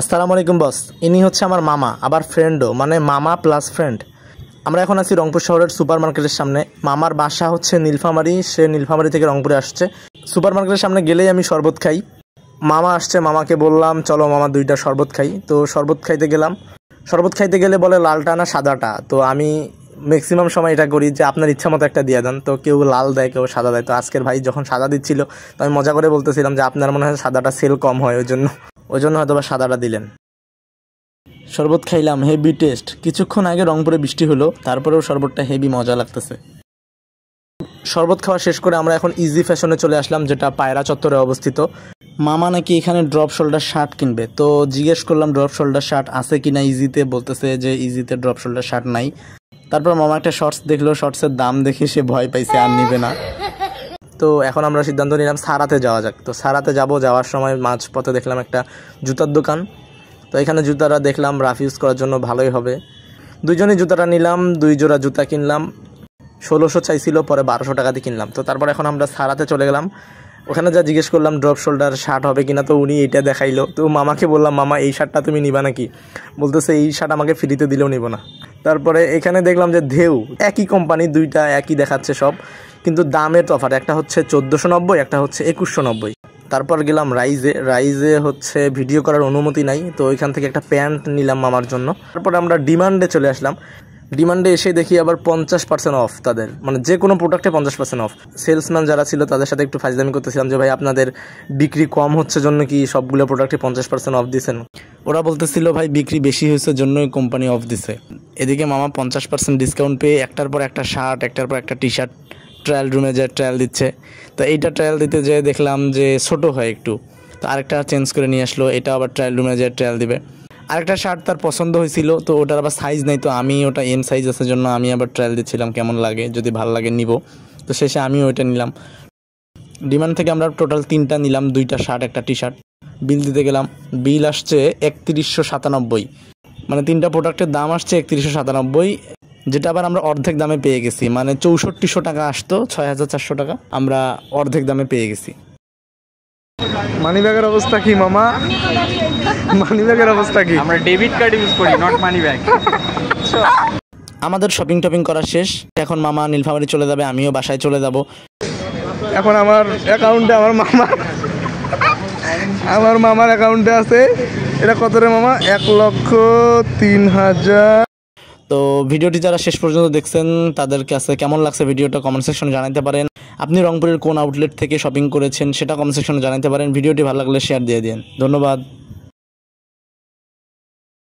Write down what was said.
আসসালামু আলাইকুম বস। ইনি হচ্ছে আমার মামা, আবার ফ্রেন্ডও, মানে মামা প্লাস ফ্রেন্ড। আমরা এখন আছি রংপুর শহরের সুপার মার্কেটের সামনে। মামার বাসা হচ্ছে নীলফামারী, সে নীলফামারী থেকে রংপুরে আসছে। সুপার মার্কেটের সামনে গেলেই আমি শরবত খাই। মামা আসছে, মামাকে বললাম চলো মামা 2টা শরবত খাই। তো শরবত খাইতে গেলাম। শরবত খাইতে গেলে বলে লালটা না সাদাটা। তো আমি ম্যাক্সিমাম সময় এটা করি যে আপনার ইচ্ছা মতো একটা দিয়ে দেন। তো কেউ লাল দেয়, কেউ সাদা দেয়। তো আজকের ভাই যখন সাদা দিচ্ছিল, তো আমি মজা করে বলতেছিলাম যে আপনার মনে হয় সাদাটা সেল কম হয়, ওই জন্য হয়তো বা সাদাটা দিলেন। শরবত খাইলাম, হেভি টেস্ট। কিছুক্ষণ আগে রংপুরে বৃষ্টি হলো, তারপরেও শরবতটা হেভি মজা লাগতেছে। শরবত খাওয়া শেষ করে আমরা এখন ইজি ফ্যাশনে চলে আসলাম, যেটা পায়রা চত্বরে অবস্থিত। মামা নাকি এখানে ড্রপ শোল্ডার শার্ট কিনবে, তো জিজ্ঞেস করলাম ড্রপ শোল্ডার শার্ট আছে কিনা ইজিতে। বলতেছে যে ইজিতে ড্রপ শোল্ডার শার্ট নাই। তারপর মামা একটা শর্টস দেখলো, শর্টসের দাম দেখে সে ভয় পাইছে, আর নিবে না। তো এখন আমরা সিদ্ধান্ত নিলাম সারাতে যাওয়া যাক। তো সারাতে যাওয়ার সময় মাঝপথে দেখলাম একটা জুতার দোকান। তো এখানে জুতাটা দেখলাম রাফ ইউজ করার জন্য ভালোই হবে। দুইজনই জুতাটা নিলাম, 2 জোড়া জুতা কিনলাম। 1600 চাইছিল, পরে 1200 টাকা দিয়ে কিনলাম। তো তারপর এখন আমরা সারাতে চলে গেলাম। ওখানে যা জিজ্ঞেস করলাম ড্রপ শোল্ডার শার্ট হবে কিনা, তো উনি এটা দেখাইলো। তো মামাকে বললাম মামা এই শার্টটা তুমি নিবা নাকি? বলতেছে এই শার্ট আমাকে ফ্রিতে দিলেও নিব না। তারপরে এখানে দেখলাম যে ঢেউ, একই কোম্পানি, 2টা একই দেখাচ্ছে সব, কিন্তু দামের তফাৎ। একটা হচ্ছে 1490, একটা হচ্ছে 2190। তারপর গেলাম রাইজে হচ্ছে ভিডিও করার অনুমতি নাই। তো ওইখান থেকে একটা প্যান্ট নিলাম মামার জন্য। তারপর আমরা ডিমান্ডে চলে আসলাম। ডিমান্ডে এসে দেখি আবার 50% অফ তাদের, মানে যে কোনো প্রোডাক্টে 50% অফ। সেলসম্যান যারা ছিল তাদের সাথে একটু ফাজলামি করতেছিলাম যে ভাই আপনাদের বিক্রি কম হচ্ছে জন্য কি সবগুলো প্রোডাক্টে 50% অফ দিচ্ছেন? ওরা বলতেছিল ভাই বিক্রি বেশি হয়েছে জন্যই কোম্পানি অফ দিছে। এদিকে মামা 50% ডিসকাউন্ট পেয়ে একটার পর একটা শার্ট, একটার পর একটা টি শার্ট ট্রায়াল রুমে যে ট্রায়াল দিচ্ছে। তো এইটা ট্রায়াল দিতে যেয়ে দেখলাম যে ছোটো হয় একটু, তো আরেকটা চেঞ্জ করে নিয়ে আসলো। এটা আবার ট্রায়াল রুমে যে ট্রায়াল দিবে। আরেকটা শার্ট তার পছন্দ হয়েছিল, তো ওটার আবার সাইজ নেই। তো আমি ওটা এম সাইজ আছে জন্য আমি আবার ট্রায়াল দিচ্ছিলাম কেমন লাগে, যদি ভালো লাগে নিব। তো শেষে আমি ওইটা নিলাম। ডিমান্ড থেকে আমরা টোটাল 3টা নিলাম, 2টা শার্ট, একটা টি শার্ট। বিল দিতে গেলাম, বিল আসছে 3197। মানে 3টা প্রোডাক্টের দাম আসছে 3197, যেটা আবার আমরা অর্ধেক দামে পেয়ে গেছি। মানে 6400 টাকা আসতো, 6400 টাকা আমরা অর্ধেক দামে পেয়ে গেছি। মানিব্যাগের অবস্থা কি মামা? মানিব্যাগের অবস্থা কি? আমরা ডেবিট কার্ড ইউজ করি, নট মানি ব্যাগ। আমাদের শপিং করা শেষ। এখন মামা নীলফামারী চলে যাবে, আমিও বাসায় চলে যাব। এখন আমার অ্যাকাউন্টে আমার মামার অ্যাকাউন্টে আছে, এটা কত রে মামা? 1,03,000। তো ভিডিওটি যারা শেষ পর্যন্ত দেখছেন তাদের কাছে কেমন লাগছে ভিডিওটা কমেন্ট সেকশনে জানাতে পারেন। আপনি রংপুরের কোন আউটলেট থেকে শপিং করেছেন সেটা কমেন্ট সেকশনে জানাতে পারেন। ভিডিওটি ভালো লাগলে শেয়ার দিয়ে দিন। ধন্যবাদ।